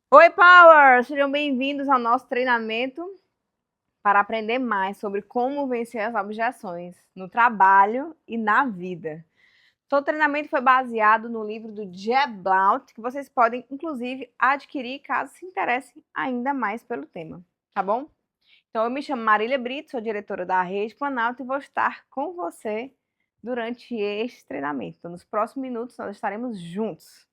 Oi, Power! Sejam bem-vindos ao nosso treinamento para aprender mais sobre como vencer as objeções no trabalho e na vida. Todo treinamento foi baseado no livro do Jeb Blount, que vocês podem, inclusive, adquirir caso se interessem ainda mais pelo tema, tá bom? Então, eu me chamo Marília Brito, sou diretora da Rede Planalto e vou estar com você durante este treinamento. Então, nos próximos minutos, nós estaremos juntos.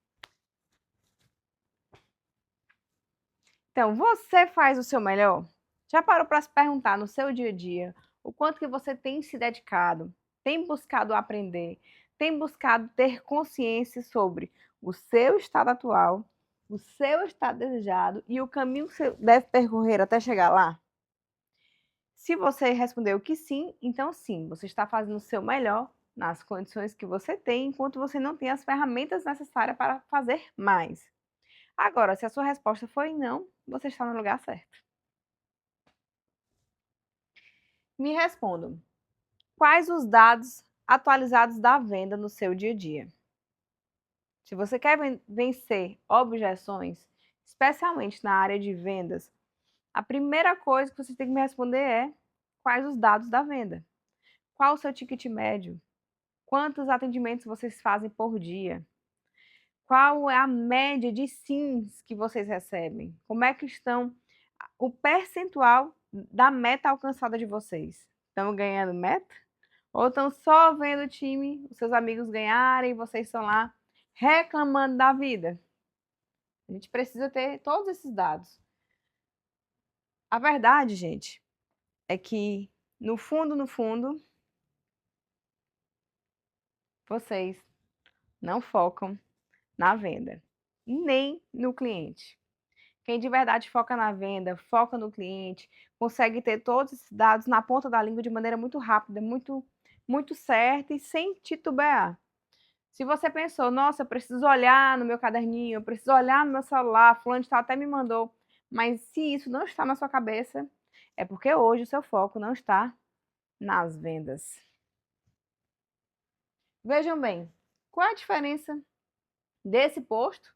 Então, você faz o seu melhor? Já parou para se perguntar no seu dia a dia o quanto que você tem se dedicado, tem buscado aprender, tem buscado ter consciência sobre o seu estado atual, o seu estado desejado e o caminho que você deve percorrer até chegar lá? Se você respondeu que sim, você está fazendo o seu melhor nas condições que você tem, enquanto você não tem as ferramentas necessárias para fazer mais. Agora, se a sua resposta foi não, você está no lugar certo. Me respondam. Quais os dados atualizados da venda no seu dia a dia? Se você quer vencer objeções, especialmente na área de vendas, a primeira coisa que você tem que me responder é quais os dados da venda. Qual o seu ticket médio? Quantos atendimentos vocês fazem por dia? Qual é a média de sims que vocês recebem? Como é que estão o percentual da meta alcançada de vocês? Estão ganhando meta? Ou estão só vendo o time, os seus amigos ganharem e vocês estão lá reclamando da vida? A gente precisa ter todos esses dados. A verdade, gente, é que no fundo, vocês não focam na venda, nem no cliente. Quem de verdade foca na venda, foca no cliente, consegue ter todos esses dados na ponta da língua de maneira muito rápida, muito certa e sem titubear. Se você pensou, nossa, eu preciso olhar no meu caderninho, eu preciso olhar no meu celular, fulano de tal até me mandou, mas se isso não está na sua cabeça, é porque hoje o seu foco não está nas vendas. Vejam bem, qual é a diferença desse posto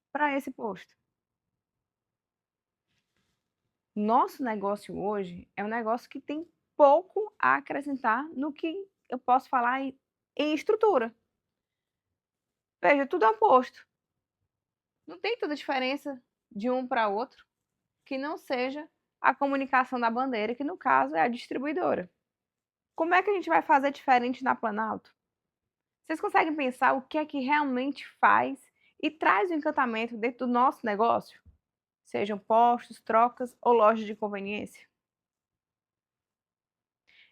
para esse posto? Nosso negócio hoje é um negócio que tem pouco a acrescentar no que eu posso falar em estrutura. Veja, tudo é um posto. Não tem toda diferença de um para outro que não seja a comunicação da bandeira, que no caso é a distribuidora. Como é que a gente vai fazer diferente na Planalto? Vocês conseguem pensar o que é que realmente faz e traz o encantamento dentro do nosso negócio? Sejam postos, trocas ou lojas de conveniência?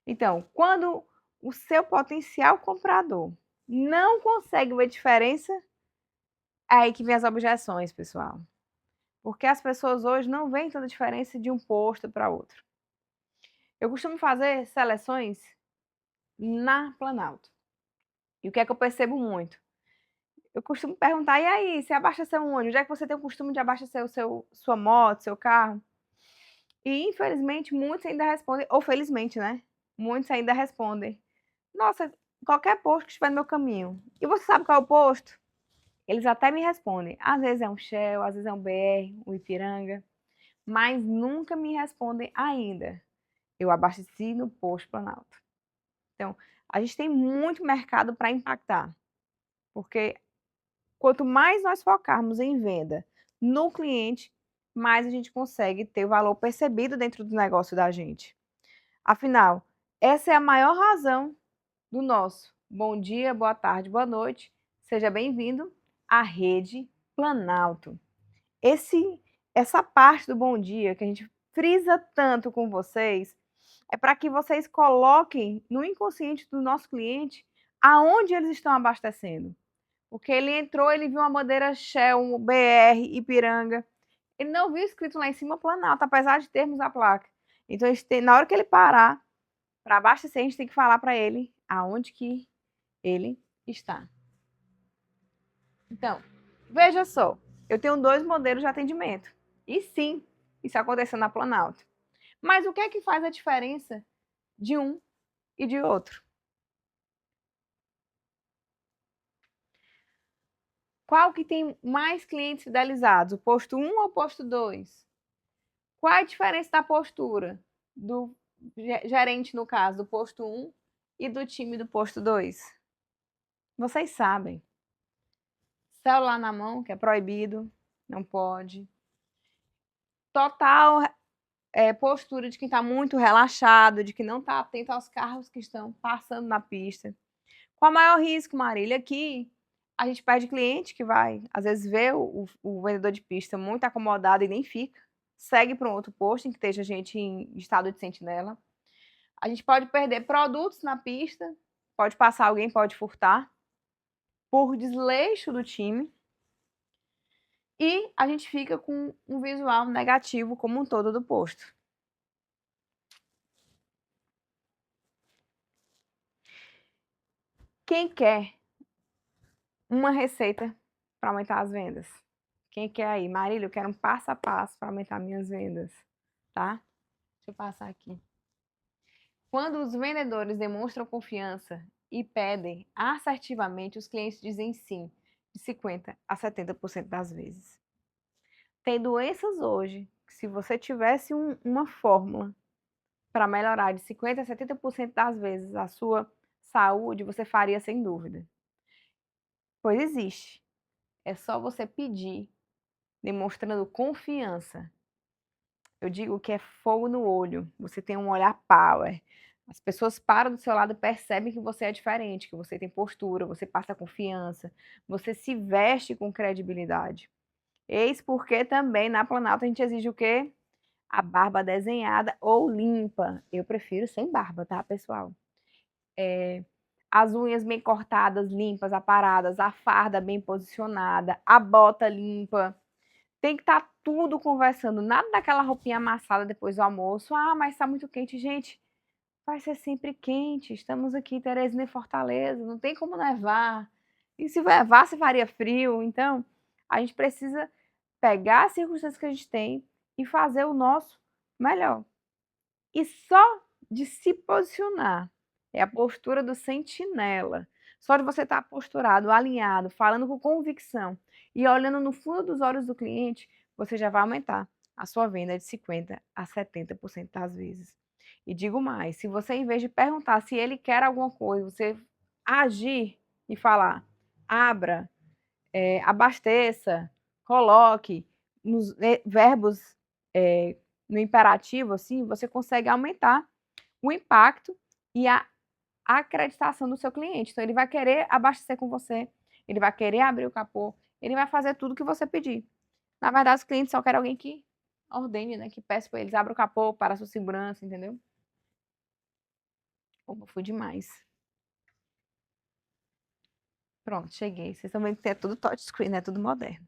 Então, quando o seu potencial comprador não consegue ver diferença, é aí que vem as objeções, pessoal. Porque as pessoas hoje não veem toda a diferença de um posto para outro. Eu costumo fazer seleções na Planalto. E o que é que eu percebo muito? Eu costumo perguntar, e aí, você abasteceu onde? Onde é que você tem o costume de abastecer sua moto, seu carro? E, infelizmente, muitos ainda respondem, ou felizmente, né? Muitos ainda respondem, nossa, qualquer posto que estiver no meu caminho. E você sabe qual é o posto? Eles até me respondem. Às vezes é um Shell, às vezes é um BR, um Ipiranga, mas nunca me respondem ainda. Eu abasteci no posto Planalto. Então, a gente tem muito mercado para impactar, porque quanto mais nós focarmos em venda no cliente, mais a gente consegue ter o valor percebido dentro do negócio da gente. Afinal, essa é a maior razão do nosso bom dia, boa tarde, boa noite. Seja bem-vindo à Rede Planalto. Essa parte do bom dia que a gente frisa tanto com vocês é para que vocês coloquem no inconsciente do nosso cliente aonde eles estão abastecendo. Porque ele entrou, ele viu uma bandeira Shell, um BR, Ipiranga. Ele não viu escrito lá em cima Planalto, apesar de termos a placa. Então, na hora que ele parar para abastecer, a gente tem que falar para ele aonde que ele está. Então, veja só, eu tenho dois modelos de atendimento. E sim, isso aconteceu na Planalto. Mas o que é que faz a diferença de um e de outro? Qual que tem mais clientes fidelizados, o posto 1 ou o posto 2? Qual é a diferença da postura do gerente, no caso, do posto 1 e do time do posto 2? Vocês sabem. Celular na mão, que é proibido, não pode. Total postura de quem está muito relaxado, de que não está atento aos carros que estão passando na pista. Qual é o maior risco, Marília? Aqui a gente perde cliente que vai, às vezes, ver o vendedor de pista muito acomodado e nem fica. Segue para um outro posto em que esteja gente em estado de sentinela. A gente pode perder produtos na pista, pode passar alguém, pode furtar, por desleixo do time. E a gente fica com um visual negativo como um todo do posto. Quem quer uma receita para aumentar as vendas? Quem quer aí? Marília, eu quero um passo a passo para aumentar minhas vendas, tá? Deixa eu passar aqui. Quando os vendedores demonstram confiança e pedem assertivamente, os clientes dizem sim, de 50% a 70% das vezes. Tem doenças hoje que, se você tivesse uma fórmula para melhorar de 50% a 70% das vezes a sua saúde, você faria sem dúvida. Pois existe. É só você pedir, demonstrando confiança. Eu digo que é fogo no olho. Você tem um olhar power. As pessoas param do seu lado e percebem que você é diferente, que você tem postura, você passa confiança, você se veste com credibilidade. Eis porque também na Planalto a gente exige o quê? A barba desenhada ou limpa. Eu prefiro sem barba, tá, pessoal? As unhas bem cortadas, limpas, aparadas, a farda bem posicionada, a bota limpa. Tem que estar tudo conversando, nada daquela roupinha amassada depois do almoço. Ah, mas está muito quente. Gente, vai ser sempre quente. Estamos aqui em Teresina e Fortaleza, não tem como nevar. E se nevar, se faria frio. Então, a gente precisa pegar as circunstâncias que a gente tem e fazer o nosso melhor. E só de se posicionar, é a postura do sentinela. Só de você estar posturado, alinhado, falando com convicção e olhando no fundo dos olhos do cliente, você já vai aumentar a sua venda de 50% a 70% das vezes. E digo mais, se você, em vez de perguntar se ele quer alguma coisa, você agir e falar, abra, abasteça, coloque, nos verbos no imperativo, assim, você consegue aumentar o impacto e a acreditação do seu cliente. Então, ele vai querer abastecer com você, ele vai querer abrir o capô, ele vai fazer tudo que você pedir. Na verdade, os clientes só querem alguém que ordene, né? Que peça para eles, abra o capô para a sua segurança, entendeu? Opa, fui demais. Pronto, cheguei. Vocês estão vendo que é tudo touchscreen, é tudo moderno.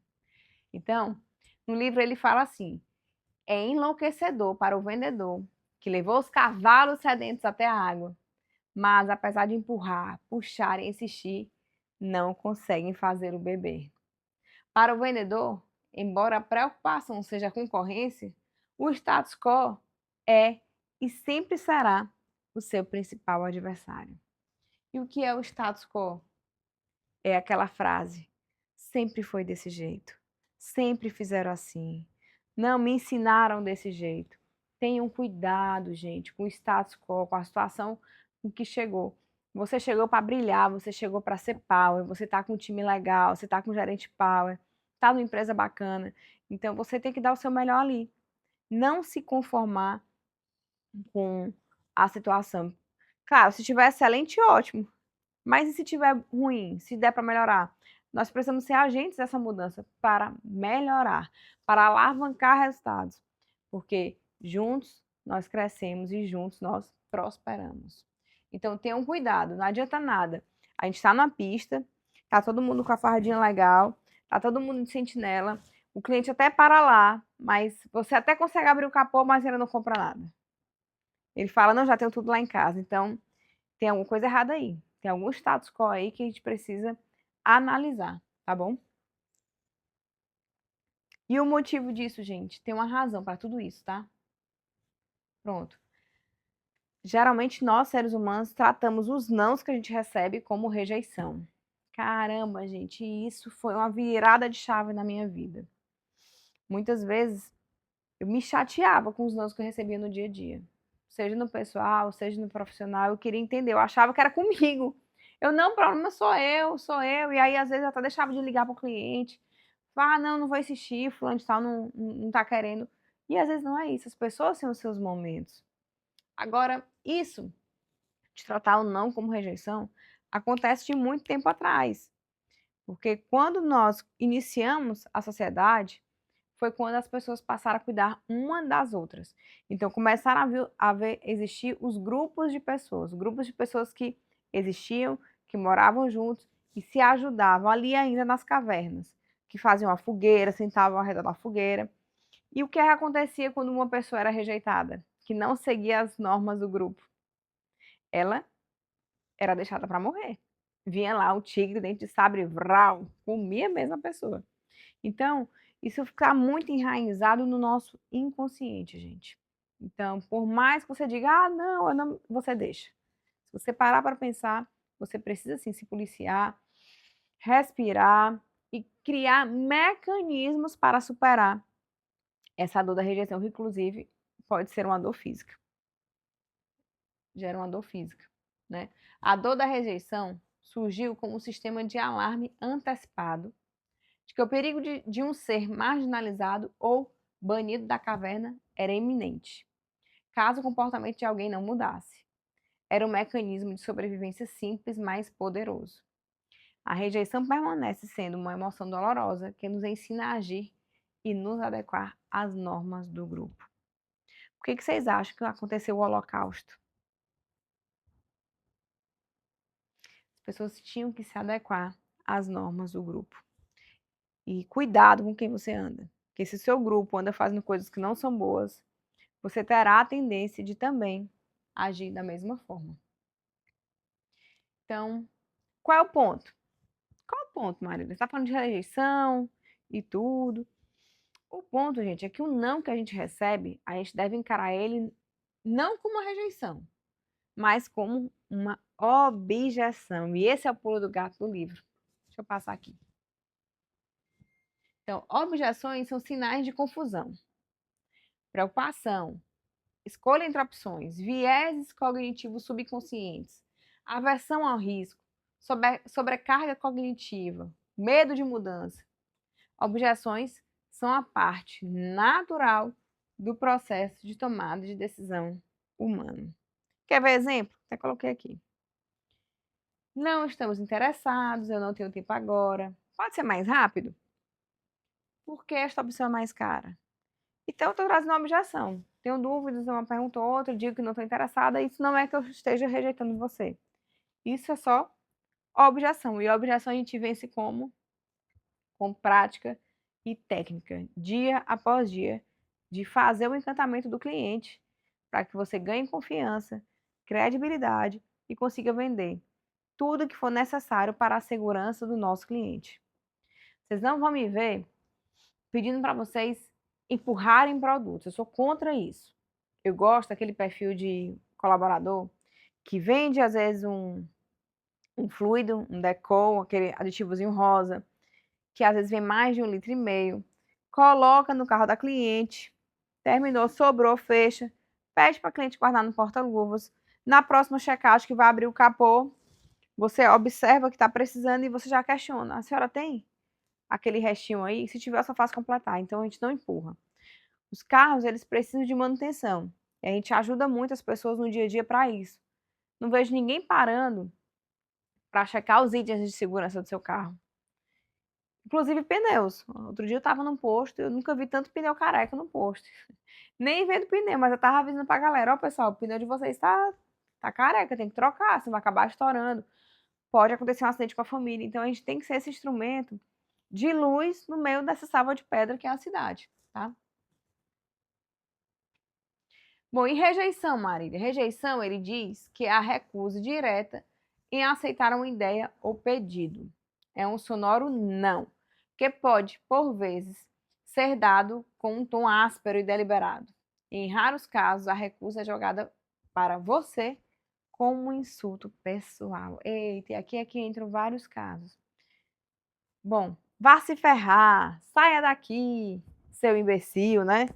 Então, no livro ele fala assim: é enlouquecedor para o vendedor que levou os cavalos sedentos até a água, mas apesar de empurrar, puxar e insistir, não conseguem fazê-lo beber. Para o vendedor, embora a preocupação seja a concorrência, o status quo é e sempre será o seu principal adversário. E o que é o status quo? É aquela frase: sempre foi desse jeito, sempre fizeram assim, não me ensinaram desse jeito. Tenham cuidado, gente, com o status quo, com a situação em que chegou. Você chegou para brilhar, você chegou para ser power, você está com um time legal, você está com um gerente power, está numa empresa bacana. Então você tem que dar o seu melhor ali. Não se conformar com a situação. Claro, se estiver excelente, ótimo. Mas e se tiver ruim, se der para melhorar? Nós precisamos ser agentes dessa mudança para melhorar, para alavancar resultados, porque juntos nós crescemos e juntos nós prosperamos. Então tenham cuidado, não adianta nada. A gente está na pista, tá todo mundo com a fardinha legal, tá todo mundo de sentinela, o cliente até para lá, mas você até consegue abrir o capô, mas ele não compra nada. Ele fala, não, já tenho tudo lá em casa. Então, tem alguma coisa errada aí. Tem algum status quo aí que a gente precisa analisar, tá bom? E o motivo disso, gente, tem uma razão para tudo isso, tá? Pronto. Geralmente nós, seres humanos, tratamos os nãos que a gente recebe como rejeição. Caramba, gente, isso foi uma virada de chave na minha vida. Muitas vezes eu me chateava com os nãos que eu recebia no dia a dia. Seja no pessoal, seja no profissional, eu queria entender, eu achava que era comigo. Eu não, o problema sou eu. E aí, às vezes, eu até deixava de ligar para o cliente. Ah, não, não vou insistir, fulano de tal não tá querendo. E às vezes não é isso, as pessoas têm os seus momentos. Agora, isso, de tratar o não como rejeição, acontece de muito tempo atrás. Porque quando nós iniciamos a sociedade, foi quando as pessoas passaram a cuidar uma das outras. Então, começaram existir os grupos de pessoas que existiam, que moravam juntos e se ajudavam ali ainda nas cavernas, que faziam a fogueira, sentavam ao redor da fogueira. E o que acontecia quando uma pessoa era rejeitada, que não seguia as normas do grupo? Ela era deixada para morrer. Vinha lá o tigre, dente de sabre, vral, comia a mesma pessoa. Então, isso fica muito enraizado no nosso inconsciente, gente. Então, por mais que você diga, ah, não, eu não, você deixa. Se você parar para pensar, você precisa sim se policiar, respirar e criar mecanismos para superar essa dor da rejeição, que inclusive pode ser uma dor física. Gera uma dor física, né? A dor da rejeição surgiu como um sistema de alarme antecipado de que o perigo de um ser marginalizado ou banido da caverna era iminente, caso o comportamento de alguém não mudasse. Era um mecanismo de sobrevivência simples, mas poderoso. A rejeição permanece sendo uma emoção dolorosa que nos ensina a agir e nos adequar às normas do grupo. Por que vocês acham que aconteceu o Holocausto? As pessoas tinham que se adequar às normas do grupo. E cuidado com quem você anda. Porque se o seu grupo anda fazendo coisas que não são boas, você terá a tendência de também agir da mesma forma. Então, qual é o ponto? Qual é o ponto, Marília? Você está falando de rejeição e tudo. O ponto, gente, é que o não que a gente recebe, a gente deve encarar ele não como uma rejeição, mas como uma objeção. E esse é o pulo do gato do livro. Deixa eu passar aqui. Então, objeções são sinais de confusão, preocupação, escolha entre opções, vieses cognitivos subconscientes, aversão ao risco, sobrecarga cognitiva, medo de mudança. Objeções são a parte natural do processo de tomada de decisão humano. Quer ver exemplo? Até coloquei aqui. Não estamos interessados, eu não tenho tempo agora. Pode ser mais rápido? Por que esta opção é mais cara? Então, eu estou trazendo uma objeção. Tenho dúvidas, uma pergunta ou outra, digo que não estou interessada, isso não é que eu esteja rejeitando você. Isso é só objeção. E a objeção a gente vence como? Com prática e técnica, dia após dia, de fazer o encantamento do cliente para que você ganhe confiança, credibilidade e consiga vender tudo que for necessário para a segurança do nosso cliente. Vocês não vão me ver pedindo para vocês empurrarem produtos. Eu sou contra isso. Eu gosto daquele perfil de colaborador que vende, às vezes, um fluido, um decol, aquele aditivozinho rosa, que às vezes vem mais de 1,5 litro, coloca no carro da cliente, terminou, sobrou, fecha, pede para a cliente guardar no porta-luvas. Na próxima checkout que vai abrir o capô, você observa que está precisando e você já questiona. A senhora tem aquele restinho aí? Se tiver, eu só faço completar. Então, a gente não empurra. Os carros, eles precisam de manutenção. E a gente ajuda muito as pessoas no dia a dia para isso. Não vejo ninguém parando para checar os itens de segurança do seu carro. Inclusive pneus. Outro dia eu estava num posto, eu nunca vi tanto pneu careca no posto. Nem vendo pneu, mas eu estava avisando para a galera, ó pessoal, o pneu de vocês tá careca, tem que trocar, senão vai acabar estourando. Pode acontecer um acidente com a família. Então a gente tem que ser esse instrumento de luz no meio dessa selva de pedra que é a cidade, tá? Bom, e rejeição, Marília? Rejeição, ele diz que é a recusa direta em aceitar uma ideia ou pedido. É um sonoro não, que pode, por vezes, ser dado com um tom áspero e deliberado. Em raros casos, a recusa é jogada para você como um insulto pessoal. Eita, e aqui entram vários casos. Bom, vá se ferrar, saia daqui, seu imbecil, né?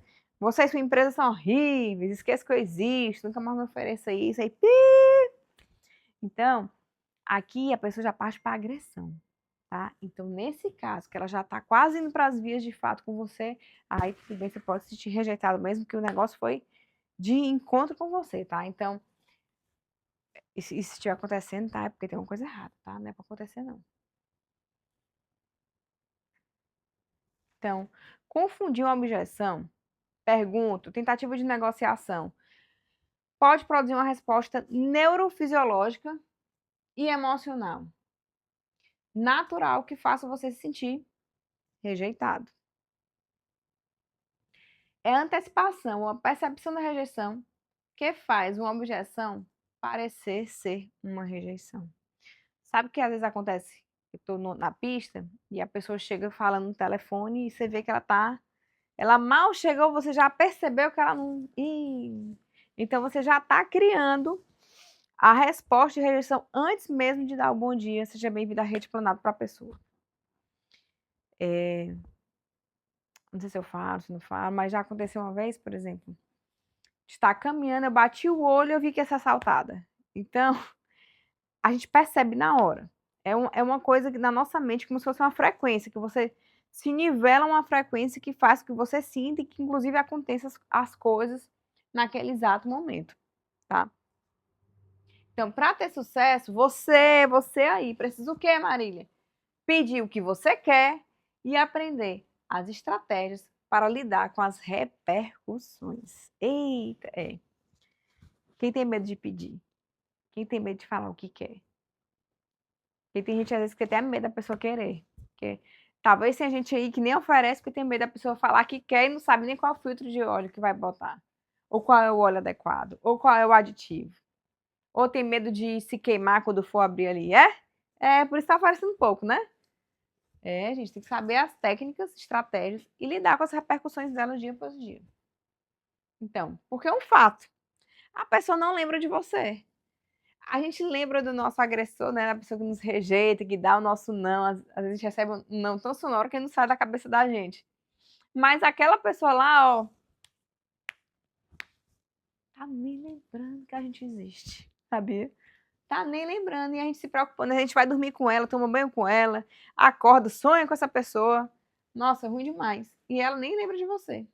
Você e sua empresa são horríveis, esqueça que eu existo, nunca mais me ofereça isso, aí, pi! Então, aqui a pessoa já parte para agressão, tá? Então, nesse caso, que ela já está quase indo para as vias de fato com você, aí tudo bem, você pode se sentir rejeitado, mesmo que o negócio foi de encontro com você, tá? Então, e se estiver acontecendo, tá? É porque tem uma coisa errada, tá? Não é para acontecer, não. Então, confundir uma objeção, pergunta, tentativa de negociação, pode produzir uma resposta neurofisiológica e emocional, natural, que faça você se sentir rejeitado. É a antecipação, a percepção da rejeição que faz uma objeção parecer ser uma rejeição. Sabe o que às vezes acontece? Eu estou na pista e a pessoa chega falando no telefone e você vê que ela mal chegou, você já percebeu que ela não. Então você já está criando a resposta de rejeição antes mesmo de dar o bom dia, seja bem-vindo à rede planado para a pessoa. Não sei se eu falo, se não falo, mas já aconteceu uma vez, por exemplo, está caminhando, eu bati o olho e eu vi que ia ser assaltada. Então, a gente percebe na hora. É uma coisa que na nossa mente, como se fosse uma frequência, que você se nivela uma frequência que faz com que você sinta e que, inclusive, aconteça as coisas naquele exato momento, tá? Então, para ter sucesso, você aí, precisa o quê, Marília? Pedir o que você quer e aprender as estratégias para lidar com as repercussões. Eita, é. Quem tem medo de pedir? Quem tem medo de falar o que quer? Porque tem gente, às vezes, que tem medo da pessoa querer. Porque talvez tenha gente aí que nem oferece porque tem medo da pessoa falar que quer e não sabe nem qual filtro de óleo que vai botar. Ou qual é o óleo adequado. Ou qual é o aditivo. Ou tem medo de se queimar quando for abrir ali. Por isso tá oferecendo pouco, né? A gente tem que saber as técnicas, estratégias e lidar com as repercussões dela dia após dia. Então, porque é um fato. A pessoa não lembra de você. A gente lembra do nosso agressor, né? A pessoa que nos rejeita, que dá o nosso não. Às vezes a gente recebe um não tão sonoro que não sai da cabeça da gente. Mas aquela pessoa lá, ó, tá nem lembrando que a gente existe, sabia? Tá nem lembrando e a gente se preocupando. A gente vai dormir com ela, toma banho com ela, acorda, sonha com essa pessoa. Nossa, ruim demais. E ela nem lembra de você,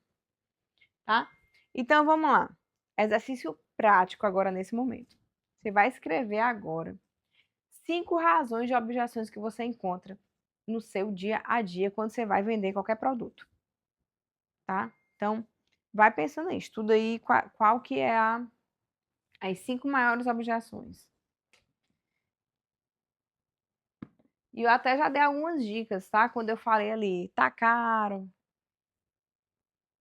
tá? Então vamos lá. Exercício prático agora nesse momento. Você vai escrever agora 5 razões de objeções que você encontra no seu dia a dia quando você vai vender qualquer produto, tá? Então, vai pensando aí, estuda aí qual que é as 5 maiores objeções. E eu até já dei algumas dicas, tá? Quando eu falei ali, tá caro,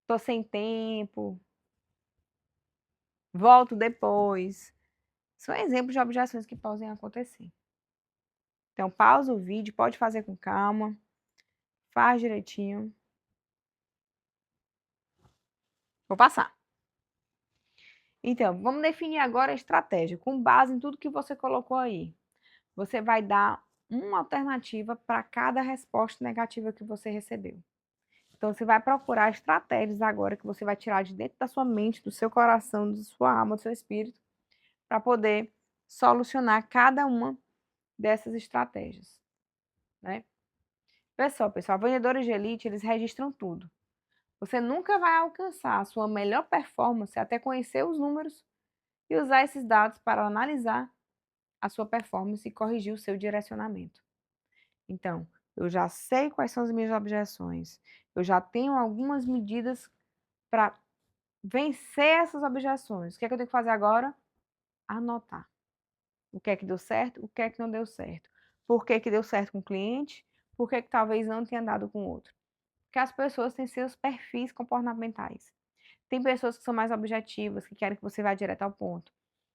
tô sem tempo, volto depois. São exemplos de objeções que podem acontecer. Então, pausa o vídeo, pode fazer com calma, faz direitinho. Vou passar. Então, vamos definir agora a estratégia, com base em tudo que você colocou aí. Você vai dar uma alternativa para cada resposta negativa que você recebeu. Então, você vai procurar estratégias agora que você vai tirar de dentro da sua mente, do seu coração, da sua alma, do seu espírito, para poder solucionar cada uma dessas estratégias, né? Pessoal, vendedores de elite, eles registram tudo. Você nunca vai alcançar a sua melhor performance até conhecer os números e usar esses dados para analisar a sua performance e corrigir o seu direcionamento. Então, eu já sei quais são as minhas objeções, eu já tenho algumas medidas para vencer essas objeções. O que é que eu tenho que fazer agora? Anotar. O que é que deu certo, o que é que não deu certo. Por que que deu certo com o cliente, por que que talvez não tenha dado com o outro. Porque as pessoas têm seus perfis comportamentais. Tem pessoas que são mais objetivas, que querem que você vá direto ao ponto.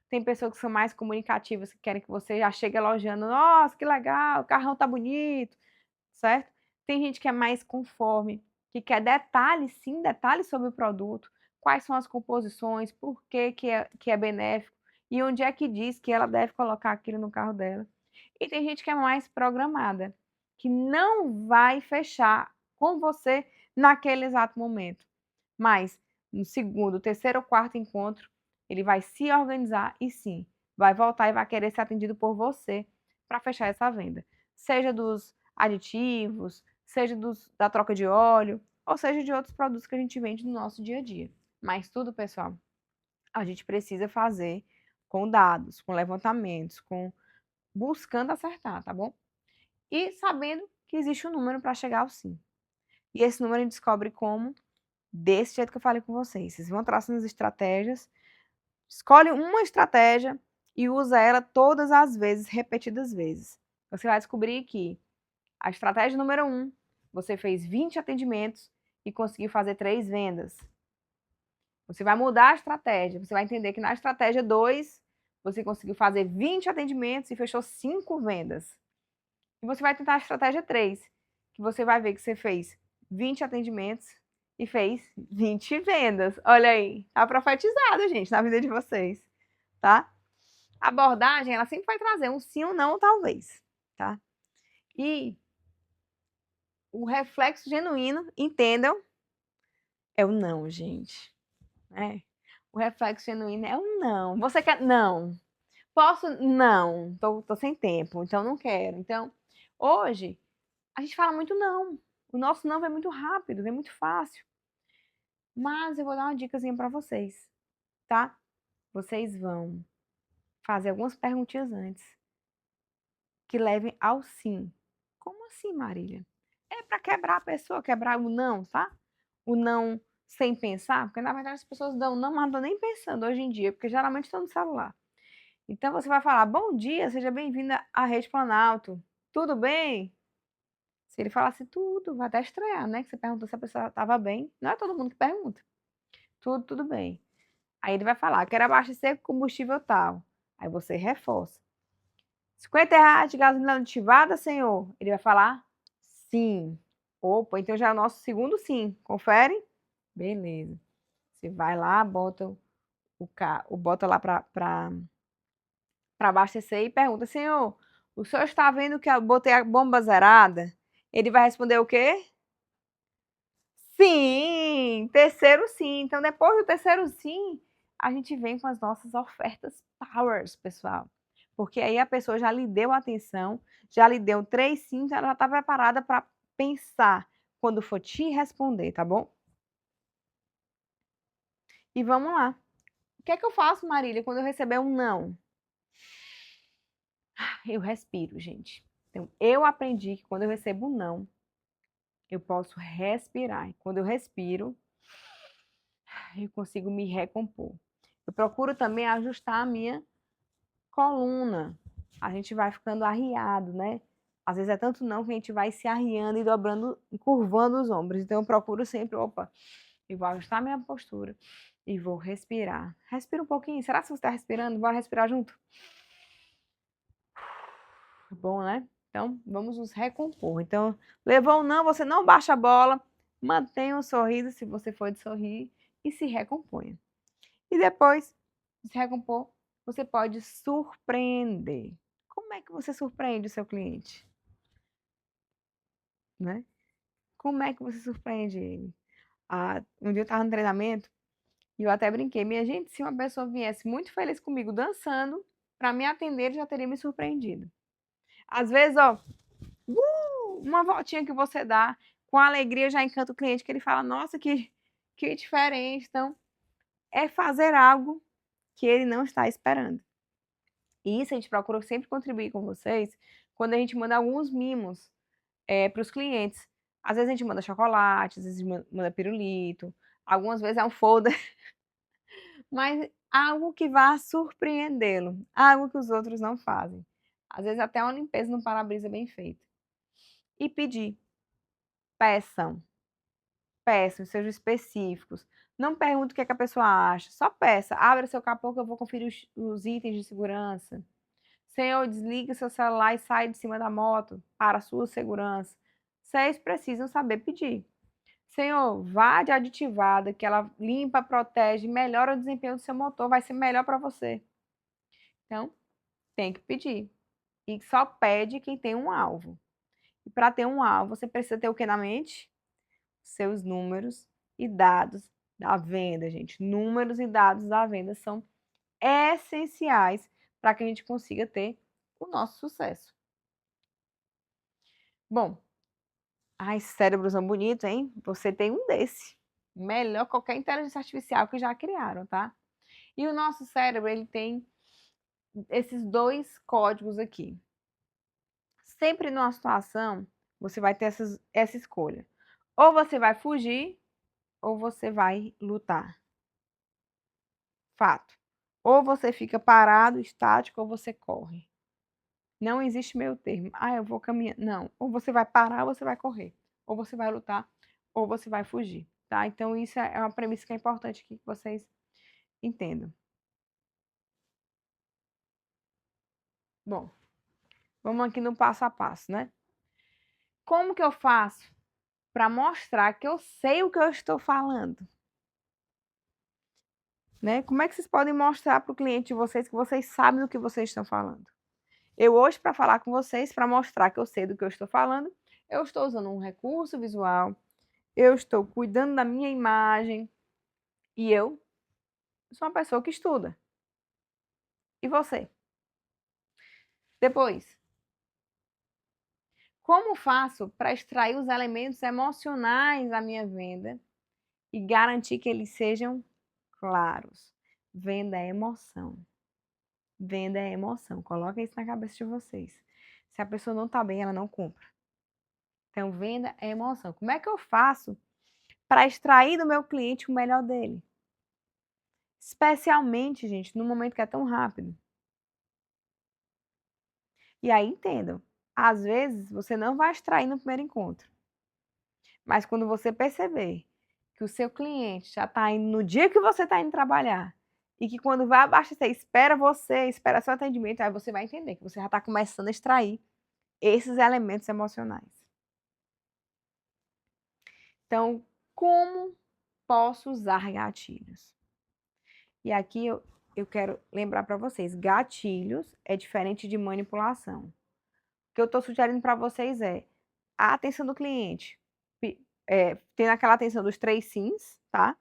Tem pessoas que são mais comunicativas, que querem que você já chegue elogiando. Nossa, que legal, o carrão tá bonito, certo? Tem gente que é mais conforme, que quer detalhes, sim, detalhes sobre o produto. Quais são as composições, por que é benéfico e onde é que diz que ela deve colocar aquilo no carro dela. E tem gente que é mais programada, que não vai fechar com você naquele exato momento. Mas no segundo, terceiro ou quarto encontro, ele vai se organizar e sim, vai voltar e vai querer ser atendido por você para fechar essa venda. Seja dos aditivos, seja da troca de óleo, ou seja de outros produtos que a gente vende no nosso dia a dia. Mas tudo, pessoal, a gente precisa fazer com dados, com levantamentos, com buscando acertar, tá bom? E sabendo que existe um número para chegar ao sim. E esse número a gente descobre como? Desse jeito que eu falei com vocês. Vocês vão traçando as estratégias, escolhe uma estratégia e usa ela todas as vezes, repetidas vezes. Você vai descobrir que a estratégia número 1, você fez 20 atendimentos e conseguiu fazer 3 vendas. Você vai mudar a estratégia, você vai entender que na estratégia 2, você conseguiu fazer 20 atendimentos e fechou 5 vendas. E você vai tentar a estratégia 3, que você vai ver que você fez 20 atendimentos e fez 20 vendas. Olha aí, tá profetizado, gente, na vida de vocês, tá? A abordagem, ela sempre vai trazer um sim, um não, talvez, tá? E o reflexo genuíno, entendam, é o não, gente. Né? O reflexo genuíno é o não. Você quer? Não. Posso? Não. Tô sem tempo, então não quero. Então, hoje, a gente fala muito não. O nosso não vem muito rápido, vem muito fácil. Mas eu vou dar uma dicasinha para vocês, tá? Vocês vão fazer algumas perguntinhas antes que levem ao sim. Como assim, Marília? É para quebrar a pessoa, quebrar o não, tá? O não sem pensar, porque na verdade as pessoas dão não, mas não estão nem pensando hoje em dia, porque geralmente estão no celular. Então você vai falar: bom dia, seja bem-vinda à Rede Planalto. Tudo bem? Se ele falasse tudo, vai até estranhar, né? Que você perguntou se a pessoa estava bem. Não é todo mundo que pergunta. Tudo bem. Aí ele vai falar: quero abastecer combustível tal. Aí você reforça. R$ 50 de gasolina aditivada, senhor? Ele vai falar sim. Opa, então já é o nosso segundo sim. Confere? Beleza. Você vai lá, bota bota lá para abastecer e pergunta: senhor, o senhor está vendo que eu botei a bomba zerada? Ele vai responder o quê? Sim! Terceiro sim. Então, depois do terceiro sim, a gente vem com as nossas ofertas powers, pessoal. Porque aí a pessoa já lhe deu atenção, já lhe deu 3 sims, ela já está preparada para pensar quando for te responder, tá bom? E vamos lá. O que é que eu faço, Marília, quando eu receber um não? Eu respiro, gente. Então, eu aprendi que quando eu recebo um não, eu posso respirar. E quando eu respiro, eu consigo me recompor. Eu procuro também ajustar a minha coluna. A gente vai ficando arriado, né? Às vezes é tanto não que a gente vai se arriando e dobrando, curvando os ombros. Então eu procuro sempre, opa, eu vou ajustar a minha postura e vou respirar. Respira um pouquinho. Será que você está respirando? Bora respirar junto? Bom, né? Então, vamos nos recompor. Então, levou um não, você não baixa a bola, mantenha um sorriso se você for de sorrir e se recomponha. E depois de se recompor, você pode surpreender. Como é que você surpreende o seu cliente? Né? Como é que você surpreende ele? Um dia eu estava no treinamento e eu até brinquei. Minha gente, se uma pessoa viesse muito feliz comigo dançando, para me atender, ele já teria me surpreendido. Às vezes, ó, uma voltinha que você dá, com alegria já encanta o cliente, que ele fala, nossa, que diferente. Então, é fazer algo que ele não está esperando. E isso a gente procura sempre contribuir com vocês quando a gente manda alguns mimos para os clientes. Às vezes a gente manda chocolate, às vezes a gente manda pirulito, algumas vezes é um folder, mas algo que vá surpreendê-lo, algo que os outros não fazem. Às vezes até uma limpeza no para-brisa bem feita. E pedir. Peçam. Peçam, sejam específicos. Não pergunte o que, é que a pessoa acha, só peça. Abra seu capô que eu vou conferir os itens de segurança. Senhor, desligue seu celular e sai de cima da moto para a sua segurança. Vocês precisam saber pedir. Senhor, vá de aditivada, que ela limpa, protege, melhora o desempenho do seu motor, vai ser melhor para você. Então, tem que pedir. E só pede quem tem um alvo. E para ter um alvo, você precisa ter o que na mente? Seus números e dados da venda, gente. Números e dados da venda são essenciais para que a gente consiga ter o nosso sucesso. Bom, ai, cérebrozão bonito, hein? Você tem um desse. Melhor qualquer inteligência artificial que já criaram, tá? E o nosso cérebro, ele tem esses dois códigos aqui. Sempre numa situação, você vai ter essa escolha. Ou você vai fugir, ou você vai lutar. Fato. Ou você fica parado, estático, ou você corre. Não existe meio termo. Ah, eu vou caminhar. Não. Ou você vai parar, ou você vai correr. Ou você vai lutar, ou você vai fugir. Tá? Então, isso é uma premissa que é importante aqui que vocês entendam. Bom, vamos aqui no passo a passo, né? Como que eu faço para mostrar que eu sei o que eu estou falando? Né? Como é que vocês podem mostrar para o cliente de vocês que vocês sabem do que vocês estão falando? Eu hoje, para falar com vocês, para mostrar que eu sei do que eu estou falando, eu estou usando um recurso visual, eu estou cuidando da minha imagem e eu sou uma pessoa que estuda. E você? Depois, como faço para extrair os elementos emocionais da minha venda e garantir que eles sejam claros? Venda é emoção. Venda é emoção. Coloca isso na cabeça de vocês. Se a pessoa não está bem, ela não compra. Então, venda é emoção. Como é que eu faço para extrair do meu cliente o melhor dele? Especialmente, gente, no momento que é tão rápido. E aí, entendam, às vezes você não vai extrair no primeiro encontro. Mas quando você perceber que o seu cliente já está indo no dia que você está indo trabalhar e que quando vai abastecer, espera seu atendimento, aí você vai entender que você já está começando a extrair esses elementos emocionais. Então, como posso usar gatilhos? E aqui eu quero lembrar para vocês, gatilhos é diferente de manipulação. O que eu estou sugerindo para vocês é a atenção do cliente, tendo aquela atenção dos 3 sims, tá?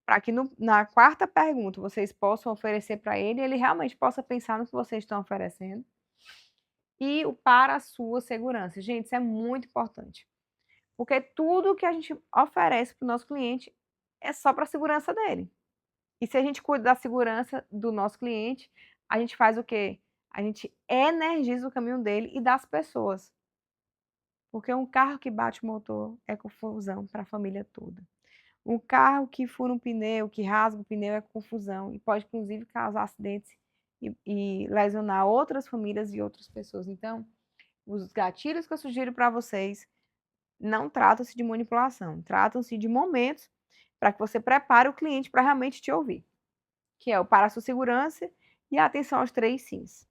Para que na quarta pergunta vocês possam oferecer para ele, ele realmente possa pensar no que vocês estão oferecendo. E o para a sua segurança. Gente, isso é muito importante. Porque tudo que a gente oferece para o nosso cliente é só para a segurança dele. E se a gente cuida da segurança do nosso cliente, a gente faz o quê? A gente energiza o caminho dele e das pessoas. Porque um carro que bate o motor é confusão para a família toda. Um carro que fura um pneu, que rasga o pneu é confusão e pode, inclusive, causar acidentes e lesionar outras famílias e outras pessoas. Então, os gatilhos que eu sugiro para vocês não tratam-se de manipulação, tratam-se de momentos para que você prepare o cliente para realmente te ouvir, que é o para a sua segurança e a atenção aos 3 sims.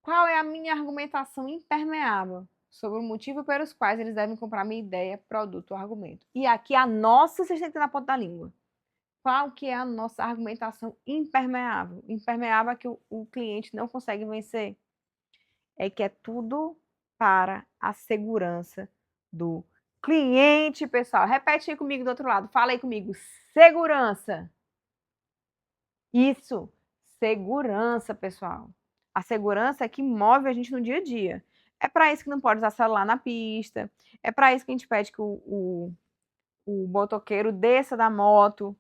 Qual é a minha argumentação impermeável sobre o motivo pelos quais eles devem comprar minha ideia, produto ou argumento? E aqui a nossa, vocês têm que ter na ponta da língua. Qual que é a nossa argumentação impermeável? Impermeável é que o cliente não consegue vencer. É que é tudo para a segurança do cliente, pessoal. Repete aí comigo do outro lado. Fala aí comigo. Segurança. Isso. Segurança, pessoal. A segurança é que move a gente no dia a dia. É para isso que não pode usar celular na pista. É para isso que a gente pede que o motoqueiro desça da moto.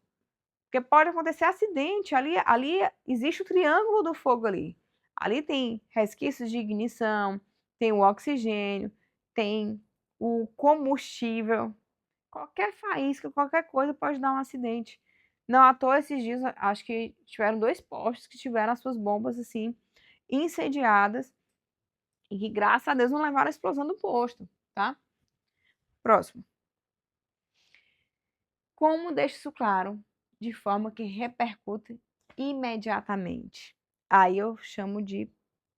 Porque pode acontecer acidente. Ali existe o triângulo do fogo ali. Ali tem resquícios de ignição, tem o oxigênio, tem o combustível. Qualquer faísca, qualquer coisa pode dar um acidente. Não à toa, esses dias, acho que tiveram 2 postos que tiveram as suas bombas, assim, incendiadas e que, graças a Deus, não levaram a explosão do posto, tá? Próximo. Como deixo isso claro de forma que repercute imediatamente? Aí eu chamo de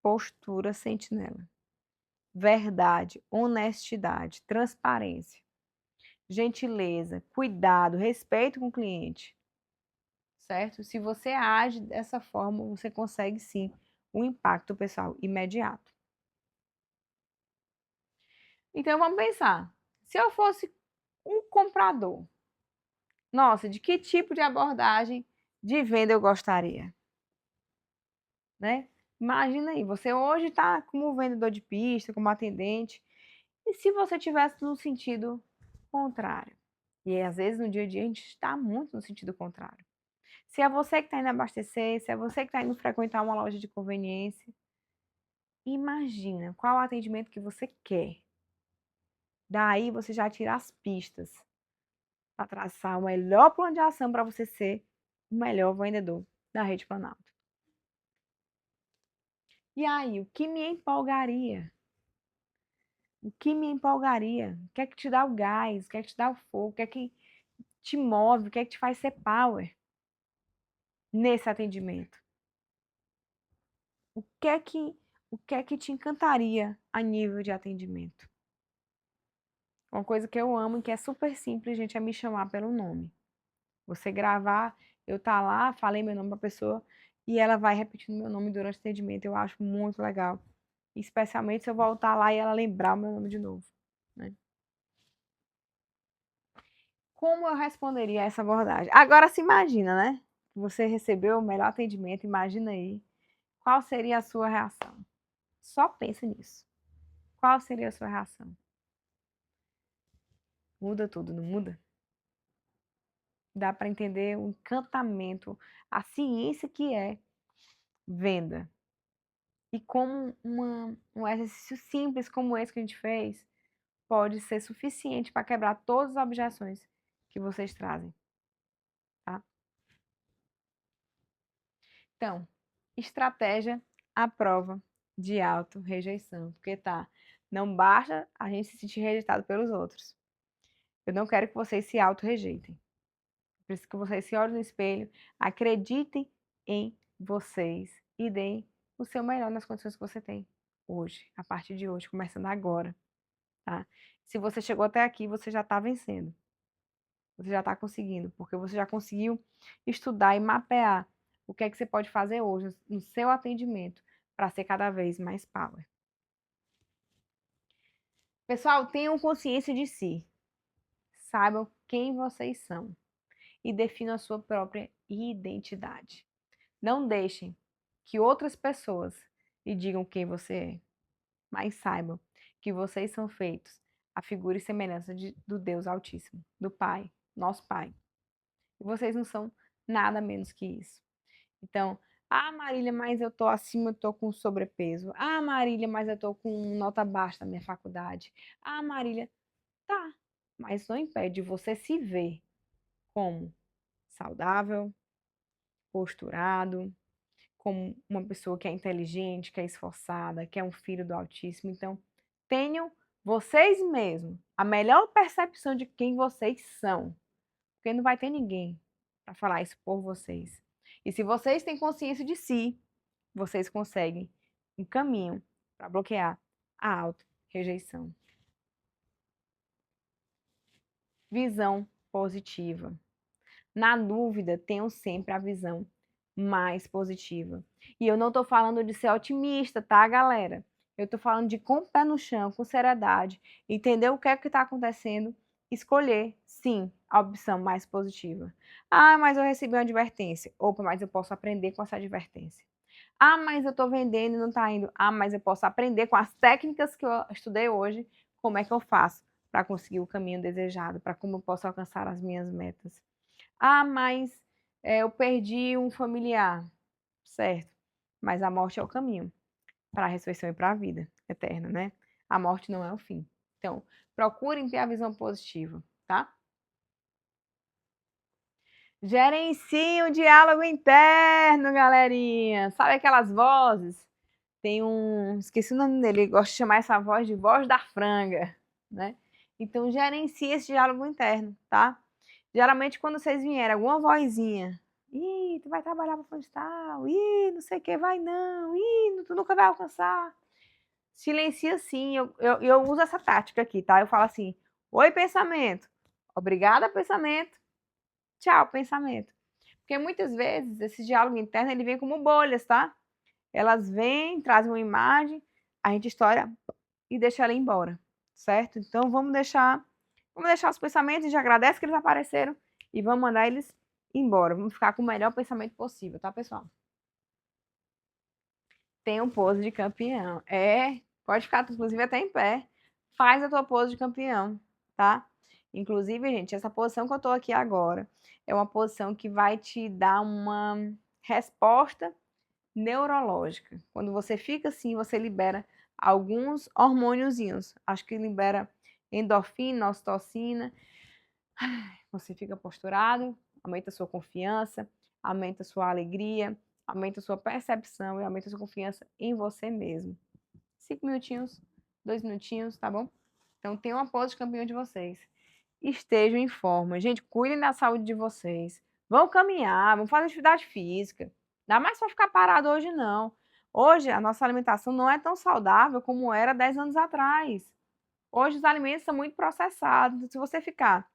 postura sentinela. Verdade, honestidade, transparência, gentileza, cuidado, respeito com o cliente. Certo? Se você age dessa forma, você consegue sim um impacto pessoal imediato. Então vamos pensar. Se eu fosse um comprador, nossa, de que tipo de abordagem de venda eu gostaria? Né? Imagina aí, você hoje está como vendedor de pista, como atendente, e se você tivesse no sentido contrário? E às vezes no dia a dia a gente está muito no sentido contrário. Se é você que está indo abastecer, se é você que está indo frequentar uma loja de conveniência, imagina qual o atendimento que você quer. Daí você já tira as pistas para traçar o melhor plano de ação para você ser o melhor vendedor da Rede Planalto. E aí, o que me empolgaria? O que me empolgaria? O que é que te dá o gás? O que é que te dá o fogo? O que é que te move? O que é que te faz ser power nesse atendimento? O que é que, o que é que te encantaria a nível de atendimento? Uma coisa que eu amo e que é super simples, gente, é me chamar pelo nome. Você gravar, eu tá lá, falei meu nome pra pessoa e ela vai repetindo meu nome durante o atendimento. Eu acho muito legal. Especialmente se eu voltar lá e ela lembrar o meu nome de novo, né? Como eu responderia a essa abordagem? Agora se imagina, né? Você recebeu o melhor atendimento, imagina aí. Qual seria a sua reação? Só pense nisso. Qual seria a sua reação? Muda tudo, não muda? Dá para entender o encantamento, a ciência que é venda. E como um exercício simples como esse que a gente fez pode ser suficiente para quebrar todas as objeções que vocês trazem, tá? Então, estratégia à prova de auto-rejeição, porque tá, não basta a gente se sentir rejeitado pelos outros. Eu não quero que vocês se auto-rejeitem. Preciso que vocês se olhem no espelho, acreditem em vocês e deem o seu melhor nas condições que você tem hoje, a partir de hoje, começando agora, tá? Se você chegou até aqui, você já está vencendo. Você já está conseguindo, porque você já conseguiu estudar e mapear o que é que você pode fazer hoje no seu atendimento para ser cada vez mais power. Pessoal, tenham consciência de si. Saibam quem vocês são e definam a sua própria identidade. Não deixem que outras pessoas lhe digam quem você é, mas saibam que vocês são feitos a figura e semelhança do Deus Altíssimo, do Pai, nosso Pai. E vocês não são nada menos que isso. Então, ah, Marília, mas eu tô acima, eu tô com sobrepeso. Ah, Marília, mas eu tô com nota baixa na minha faculdade. Ah, Marília, tá. Mas não impede você se ver como saudável, posturado, como uma pessoa que é inteligente, que é esforçada, que é um filho do Altíssimo. Então, tenham vocês mesmos a melhor percepção de quem vocês são. Porque não vai ter ninguém para falar isso por vocês. E se vocês têm consciência de si, vocês conseguem um caminho para bloquear a auto-rejeição. Visão positiva. Na dúvida, tenham sempre a visão mais positiva. E eu não estou falando de ser otimista, tá, galera? Eu estou falando de com o pé no chão, com seriedade, entender o que é que está acontecendo, escolher, sim, a opção mais positiva. Ah, mas eu recebi uma advertência. Opa, mas eu posso aprender com essa advertência. Ah, mas eu estou vendendo e não está indo. Ah, mas eu posso aprender com as técnicas que eu estudei hoje, como é que eu faço para conseguir o caminho desejado, para como eu posso alcançar as minhas metas. Ah, mas eu perdi um familiar, certo? Mas a morte é o caminho para a ressurreição e para a vida eterna, né? A morte não é o fim. Então, procurem ter a visão positiva, tá? Gerenciem o diálogo interno, galerinha. Sabe aquelas vozes? Tem esqueci o nome dele, gosto de chamar essa voz de voz da franga, né? Então, gerencie esse diálogo interno, tá? Geralmente, quando vocês vierem, alguma vozinha, ih, tu vai trabalhar para fulano de tal, ih, não sei o que, vai não, ih, tu nunca vai alcançar. Silencia sim, eu uso essa tática aqui, tá? Eu falo assim, oi, pensamento, obrigada, pensamento, tchau, pensamento. Porque muitas vezes esse diálogo interno, ele vem como bolhas, tá? Elas vêm, trazem uma imagem, a gente estoura e deixa ela embora, certo? Então vamos deixar os pensamentos, a gente agradece que eles apareceram e vamos mandar eles embora. Vamos ficar com o melhor pensamento possível, tá, pessoal? Tem um pose de campeão. Pode ficar, inclusive, até em pé. Faz a tua pose de campeão, tá? Inclusive, gente, essa posição que eu tô aqui agora é uma posição que vai te dar uma resposta neurológica. Quando você fica assim, você libera alguns hormôniozinhos. Acho que libera endorfina, ocitocina. Você fica posturado, aumenta a sua confiança, aumenta a sua alegria, aumenta a sua percepção e aumenta a sua confiança em você mesmo. 5 minutinhos, 2 minutinhos, tá bom? Então, tem uma pose de campeão de vocês. Estejam em forma. Gente, cuidem da saúde de vocês. Vão caminhar, vão fazer atividade física. Não dá mais para ficar parado hoje, não. Hoje, a nossa alimentação não é tão saudável como era 10 anos atrás. Hoje, os alimentos são muito processados. Se você ficar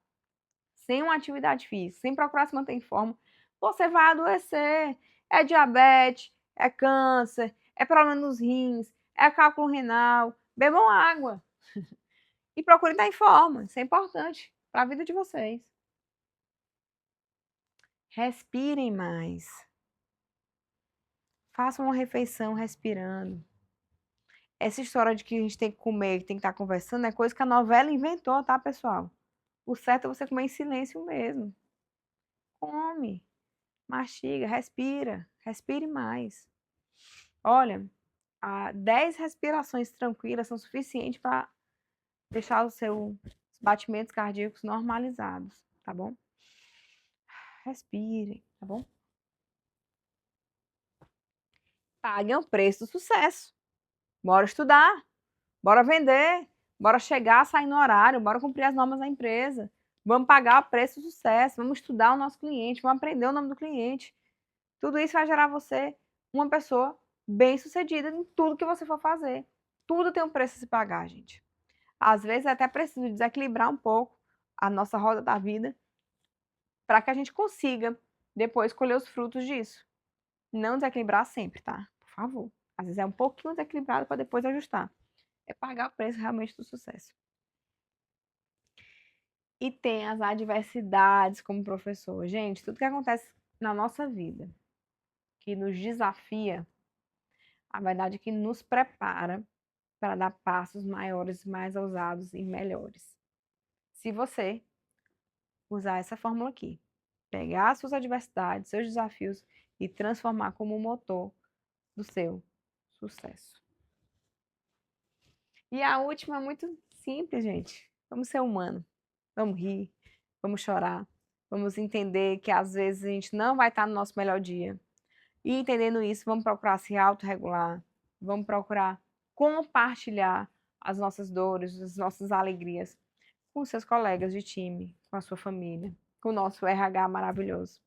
sem uma atividade física, sem procurar se manter em forma, você vai adoecer. É diabetes, é câncer, é problema nos rins, é cálculo renal. Bebam água. E procurem estar em forma. Isso é importante para a vida de vocês. Respirem mais. Façam uma refeição respirando. Essa história de que a gente tem que comer, que tem que estar conversando, é coisa que a novela inventou, tá, pessoal? O certo é você comer em silêncio mesmo. Come, mastiga, respira. Respire mais. Olha, 10 respirações tranquilas são suficientes para deixar os seus batimentos cardíacos normalizados, tá bom? Respirem, tá bom? Paguem o preço do sucesso. Bora estudar, bora vender, bora chegar, sair no horário, bora cumprir as normas da empresa. Vamos pagar o preço do sucesso, vamos estudar o nosso cliente, vamos aprender o nome do cliente. Tudo isso vai gerar você uma pessoa bem-sucedida em tudo que você for fazer. Tudo tem um preço a se pagar, gente. Às vezes é até preciso desequilibrar um pouco a nossa roda da vida para que a gente consiga depois colher os frutos disso. Não desequilibrar sempre, tá? Por favor. Às vezes é um pouquinho desequilibrado para depois ajustar. É pagar o preço realmente do sucesso. E tem as adversidades como professor. Gente, tudo que acontece na nossa vida que nos desafia, a verdade é que nos prepara para dar passos maiores, mais ousados e melhores. Se você usar essa fórmula aqui, pegar as suas adversidades, seus desafios e transformar como motor do seu sucesso. E a última é muito simples, gente. Vamos ser humano. Vamos rir, vamos chorar, vamos entender que às vezes a gente não vai estar no nosso melhor dia. E entendendo isso, vamos procurar se autorregular, vamos procurar compartilhar as nossas dores, as nossas alegrias com seus colegas de time, com a sua família, com o nosso RH maravilhoso,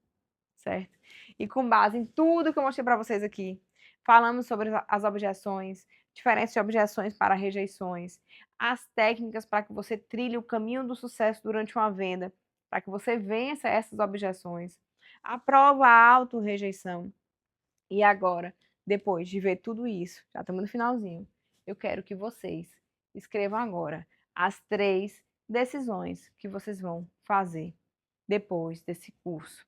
certo? E com base em tudo que eu mostrei para vocês aqui, falamos sobre as objeções, diferentes objeções para rejeições, as técnicas para que você trilhe o caminho do sucesso durante uma venda, para que você vença essas objeções, aprova a auto-rejeição. E agora, depois de ver tudo isso, já estamos no finalzinho, eu quero que vocês escrevam agora as 3 decisões que vocês vão fazer depois desse curso.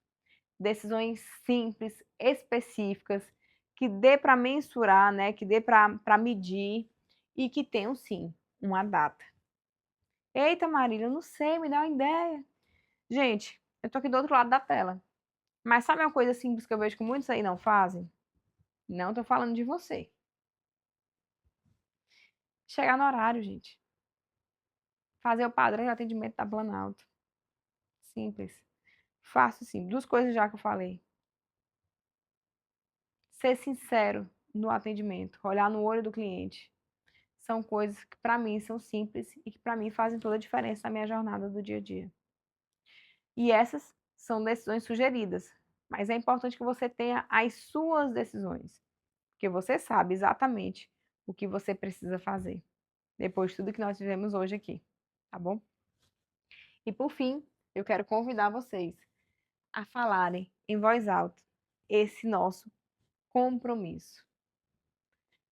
Decisões simples, específicas, que dê para mensurar, né? Que dê para medir e que tenham, sim, uma data. Eita, Marília, eu não sei, me dá uma ideia. Gente, eu tô aqui do outro lado da tela. Mas sabe uma coisa simples que eu vejo que muitos aí não fazem? Não tô falando de você. Chegar no horário, gente. Fazer o padrão de atendimento da Planalto. Simples. Fácil, sim. 2 coisas já que eu falei. Ser sincero no atendimento. Olhar no olho do cliente. São coisas que para mim são simples e que para mim fazem toda a diferença na minha jornada do dia a dia. E essas são decisões sugeridas. Mas é importante que você tenha as suas decisões. Porque você sabe exatamente o que você precisa fazer. Depois de tudo que nós vivemos hoje aqui. Tá bom? E por fim, eu quero convidar vocês a falarem em voz alta esse nosso compromisso.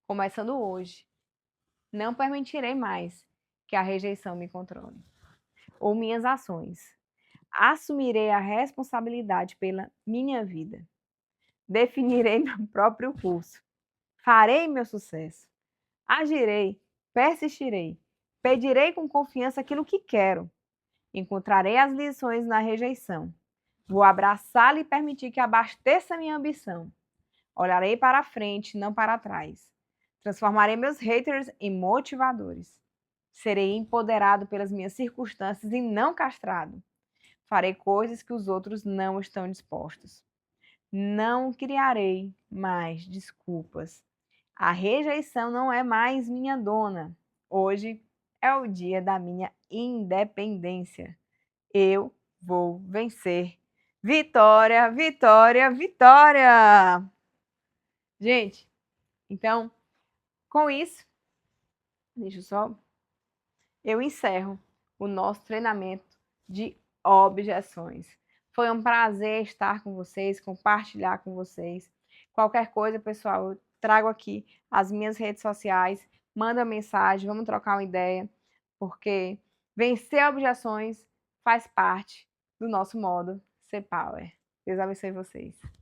Começando hoje, não permitirei mais que a rejeição me controle. Ou minhas ações. Assumirei a responsabilidade pela minha vida. Definirei meu próprio curso. Farei meu sucesso. Agirei, persistirei. Pedirei com confiança aquilo que quero. Encontrarei as lições na rejeição. Vou abraçá-la e permitir que abasteça minha ambição. Olharei para a frente, não para trás. Transformarei meus haters em motivadores. Serei empoderado pelas minhas circunstâncias e não castrado. Farei coisas que os outros não estão dispostos. Não criarei mais desculpas. A rejeição não é mais minha dona. Hoje é o dia da minha independência. Eu vou vencer. Vitória, vitória, vitória! Gente, então, com isso, deixa eu só. Eu encerro o nosso treinamento de objeções. Foi um prazer estar com vocês, compartilhar com vocês. Qualquer coisa, pessoal, eu trago aqui as minhas redes sociais, manda mensagem, vamos trocar uma ideia, porque vencer objeções faz parte do nosso modo Ser Power. Deus abençoe vocês.